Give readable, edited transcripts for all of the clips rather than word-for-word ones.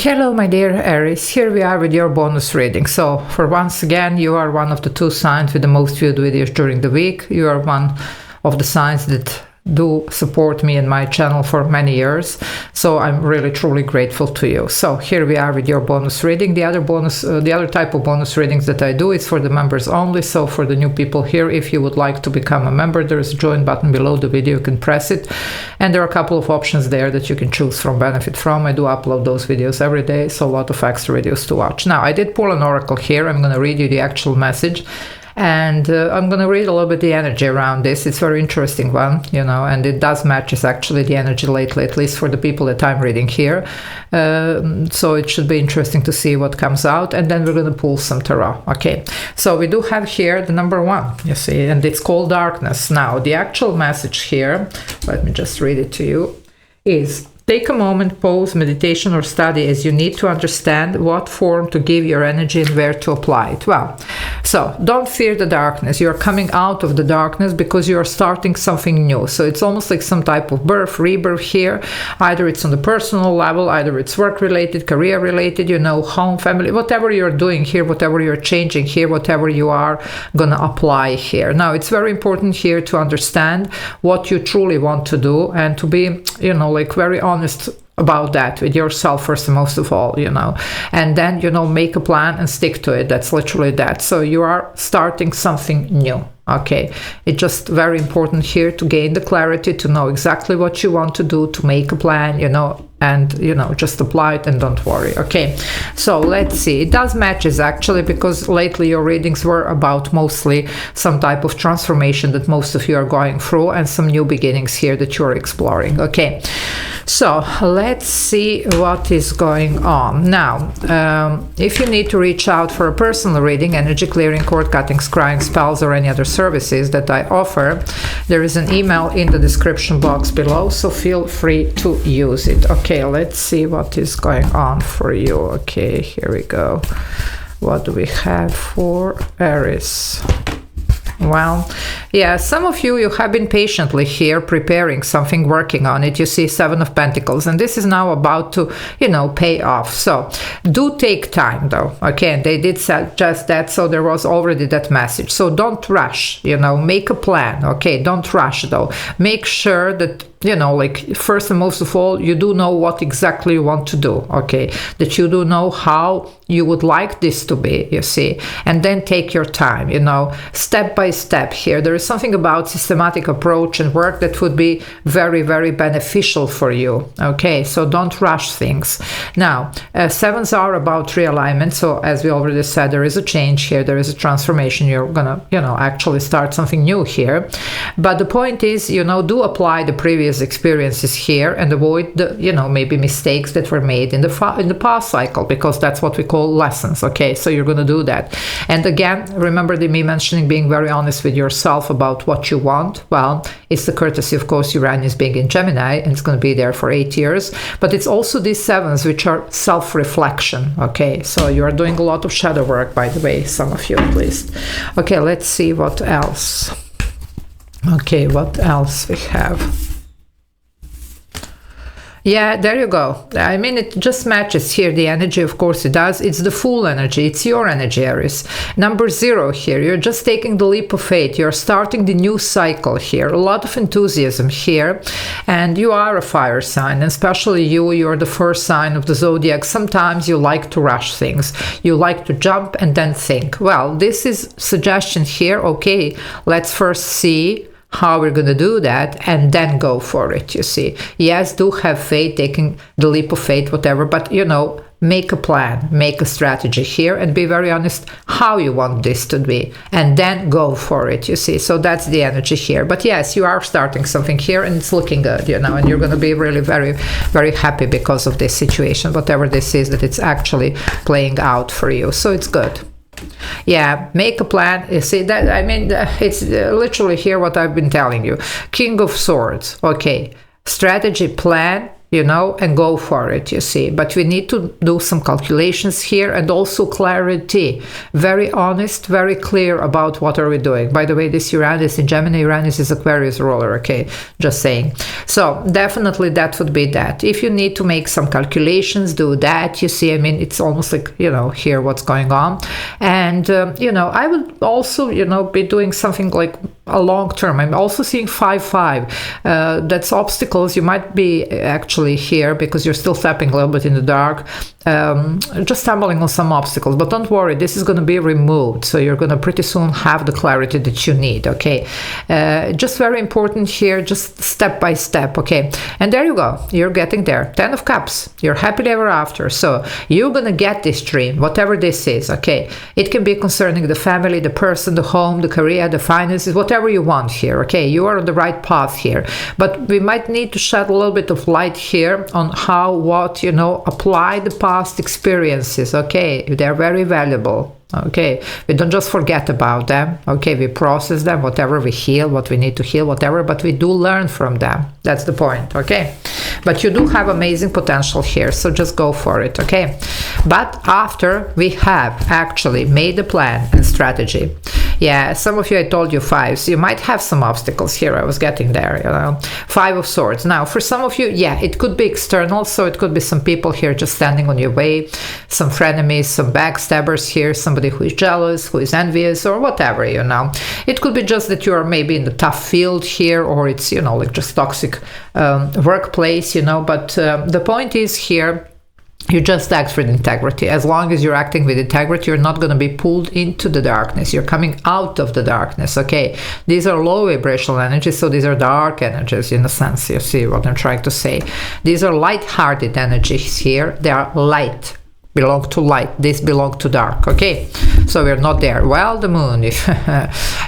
Hello, my dear Aries. Here we are with your bonus reading. So, for once again, you are one of the 2 signs with the most viewed videos during the week. You are one of the signs that do support me and my channel for many years. So I'm really truly grateful to you. So here we are with your bonus reading. The other type of bonus readings that I do is for the members only. So for the new people here, if you would like to become a member, there is a join button below the video. You can press it, and there are a couple of options there that you can choose from, benefit from. I do upload those videos every day, so a lot of extra videos to watch. Now I did pull an oracle here. I'm going to read you the actual message. And I'm going to read a little bit the energy around this. It's a very interesting one, and it does matches actually the energy lately, at least for the people that I'm reading here. So it should be interesting to see what comes out. And then we're going to pull some tarot. Okay, so we do have here the number 1, you see, and it's called darkness. Now, the actual message here, let me just read it to you, is: take a moment, pause, meditation, or study as you need to understand what form to give your energy and where to apply it. Well, so don't fear the darkness. You're coming out of the darkness because you're starting something new. So it's almost like some type of birth, rebirth here. Either it's on the personal level, either it's work-related, career-related, home, family, whatever you're doing here, whatever you're changing here, whatever you are going to apply here. Now, it's very important here to understand what you truly want to do and to be, very honest about that with yourself first and most of all, and then, make a plan and stick to it. That's literally that. So you are starting something new. Okay, it's just very important here to gain the clarity, to know exactly what you want to do, to make a plan, and just apply it and don't worry. Okay, so let's see. It does matches actually, because lately your readings were about mostly some type of transformation that most of you are going through, and some new beginnings here that you're exploring. Okay, so let's see what is going on now. If you need to reach out for a personal reading, energy clearing, cord cutting, scrying, spells, or any other services that I offer, there is an email in the description box below, so feel free to use it. Okay, let's see what is going on for you. Okay, here we go. What do we have for Aries? Well, yeah, some of you have been patiently here preparing something, working on it. You see 7 of Pentacles, and this is now about to, pay off. So do take time though. Okay, and they did suggest that, so there was already that message. So don't rush, make a plan. Okay, don't rush though. Make sure that, first and most of all, you do know what exactly you want to do. Okay, that you do know how you would like this to be, you see, and then take your time, step by step here. There is something about systematic approach and work that would be very, very beneficial for you. Okay, so don't rush things. Now, 7s are about realignment. So as we already said, there is a change here. There is a transformation. You're gonna, actually start something new here. But the point is, do apply the previous experiences here and avoid the, maybe mistakes that were made in the past cycle, because that's what we call lessons. Okay, so you're going to do that. And again, remember me mentioning being very honest with yourself about what you want. Well, it's the courtesy, of course, Uranus being in Gemini, and it's going to be there for 8 years. But it's also these 7s, which are self-reflection. Okay, so you are doing a lot of shadow work, by the way, some of you at least. Okay, let's see what else. Okay, what else we have? Yeah, there you go. I mean, it just matches here. The energy, of course, it does. It's the full energy. It's your energy, Aries. Number 0 here. You're just taking the leap of faith. You're starting the new cycle here. A lot of enthusiasm here. And you are a fire sign. And especially you're the first sign of the zodiac. Sometimes you like to rush things. You like to jump and then think. Well, this is suggestion here. Okay, let's first see how we're going to do that, and then go for it, you see. Yes, do have faith, taking the leap of faith, whatever, but, make a plan, make a strategy here, and be very honest how you want this to be, and then go for it, you see. So that's the energy here. But yes, you are starting something here, and it's looking good, and you're going to be really very, very happy because of this situation, whatever this is, that it's actually playing out for you. So it's good. Yeah, make a plan. You see that? I mean, it's literally here what I've been telling you. King of Swords. Okay, strategy, plan. you know, and go for it, you see. But we need to do some calculations here, and also clarity. Very honest, very clear about what are we doing. By the way, this Uranus in Gemini, Uranus is Aquarius ruler, okay, just saying. So definitely that would be that. If you need to make some calculations, do that, you see. I mean, it's almost like, you know, hear what's going on. And, you know, I would also, you know, be doing something like a long term. I'm also seeing 5-5. That's obstacles. You might be actually here because you're still tapping a little bit in the dark, just stumbling on some obstacles. But don't worry, this is going to be removed. So you're going to pretty soon have the clarity that you need, okay? Just very important here, just step by step, okay? And there you go. You're getting there. 10 of Cups. You're happily ever after. So you're going to get this dream, whatever this is, okay? It can be concerning the family, the person, the home, the career, the finances, whatever you want here, okay? You are on the right path here. But we might need to shed a little bit of light here on how, what, you know, apply the past experiences, okay? They're very valuable. Okay, we don't just forget about them, okay? We process them, whatever, we heal what we need to heal, whatever, but we do learn from them. That's the point, okay? But you do have amazing potential here, so just go for it, okay? But after we have actually made a plan and strategy, yeah, some of you, I told you 5s, you might have some obstacles here. I was getting there, you know. 5 of Swords. Now, for some of you, yeah, it could be external, so it could be some people here just standing on your way, some frenemies, some backstabbers here, somebody who is jealous, who is envious, or whatever, you know. It could be just that you are maybe in the tough field here, or it's, you know, like just toxic workplace, you know. But the point is here, you just act with integrity. As long as you're acting with integrity, you're not going to be pulled into the darkness. You're coming out of the darkness, okay? These are low vibrational energies, so these are dark energies in a sense. You see what I'm trying to say? These are light-hearted energies here. They are light. Belong to light. This belong to dark, okay? So we're not there. Well, the moon, if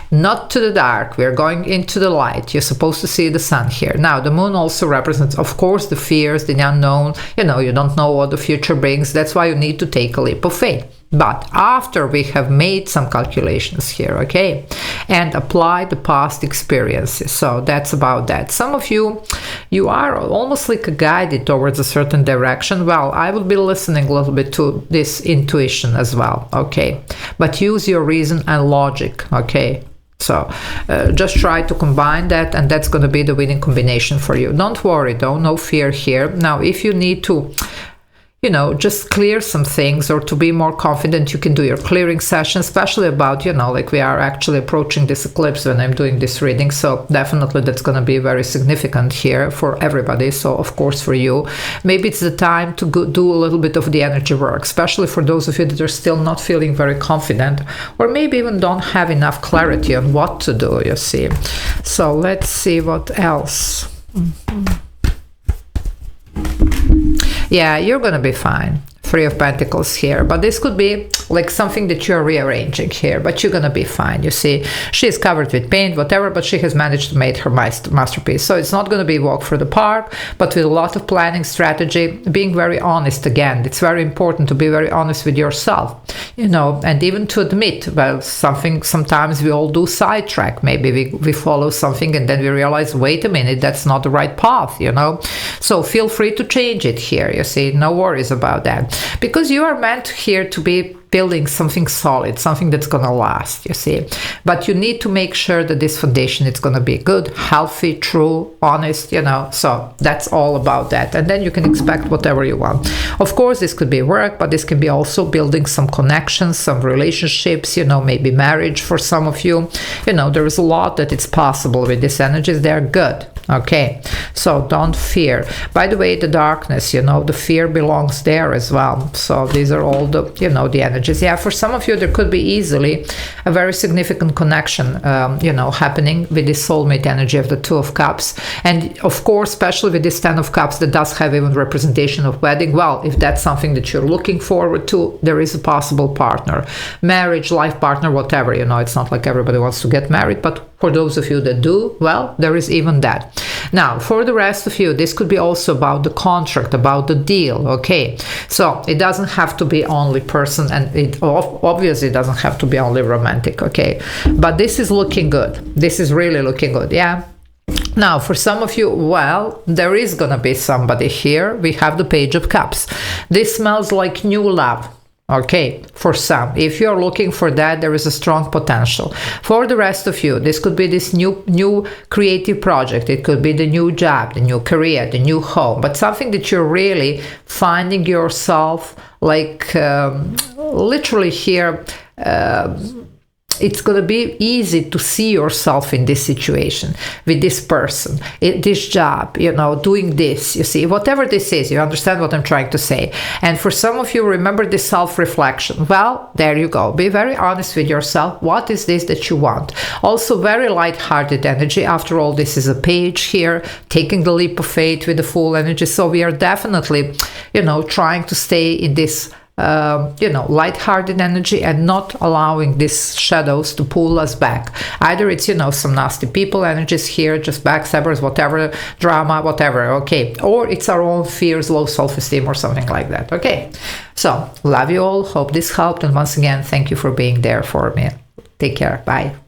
not to the dark, we're going into the light. You're supposed to see the sun here. Now, the moon also represents, of course, the fears, the unknown. You know, you don't know what the future brings. That's why you need to take a leap of faith. But after we have made some calculations here, okay, and apply the past experiences, so that's about that. Some of you, you are almost like guided towards a certain direction. Well, I will be listening a little bit to this intuition as well, okay, but use your reason and logic, okay. So just try to combine that, and that's going to be the winning combination for you. Don't worry though, no fear here. Now, if you need to, you know, just clear some things or to be more confident, you can do your clearing session, especially about, you know, like we are actually approaching this eclipse when I'm doing this reading. So definitely that's going to be very significant here for everybody. So of course for you, maybe it's the time to go do a little bit of the energy work, especially for those of you that are still not feeling very confident, or maybe even don't have enough clarity on what to do, you see. So let's see what else. Yeah, you're gonna be fine. 3 of Pentacles here, but this could be like something that you're rearranging here, but you're gonna be fine. You see, she's covered with paint, whatever, but she has managed to make her masterpiece. So it's not gonna be walk through the park, but with a lot of planning, strategy, being very honest. Again, it's very important to be very honest with yourself, you know, and even to admit, well, sometimes we all do sidetrack. Maybe we follow something and then we realize, wait a minute, that's not the right path, you know. So feel free to change it here, you see, no worries about that. Because you are meant here to be building something solid, something that's going to last, you see. But you need to make sure that this foundation is going to be good, healthy, true, honest, you know. So that's all about that. And then you can expect whatever you want. Of course, this could be work, but this can be also building some connections, some relationships, you know, maybe marriage for some of you. You know, there is a lot that it's possible with these energies. They're good. Okay, so don't fear. By the way, the darkness, you know, the fear belongs there as well. So these are all the, you know, the energies. Yeah, for some of you, there could be easily a very significant connection, you know, happening with this soulmate energy of the 2 of Cups. And of course, especially with this 10 of Cups that does have even representation of wedding. Well, if that's something that you're looking forward to, there is a possible partner, marriage, life partner, whatever, you know. It's not like everybody wants to get married, but for those of you that do, well, there is even that. Now, for the rest of you, this could be also about the contract, about the deal, okay? So it doesn't have to be only person, and it obviously doesn't have to be only romantic, okay? But this is looking good. This is really looking good, yeah? Now, for some of you, well, there is gonna be somebody here. We have the Page of Cups. This smells like new love. Okay, for some, if you're looking for that, there is a strong potential. For the rest of you, this could be this new creative project. It could be the new job, the new career, the new home, but something that you're really finding yourself like literally here. It's going to be easy to see yourself in this situation with this person, this job, you know, doing this, you see, whatever this is, you understand what I'm trying to say. And for some of you, remember this self-reflection. Well, there you go. Be very honest with yourself. What is this that you want? Also, very light-hearted energy. After all, this is a page here, taking the leap of faith with the full energy. So we are definitely, you know, trying to stay in this you know, light-hearted energy and not allowing these shadows to pull us back. Either it's, you know, some nasty people energies here, just backstabbers, whatever, drama, whatever, okay, or it's our own fears, low self-esteem or something like that. Okay, so love you all, hope this helped, and once again, thank you for being there for me. Take care, bye.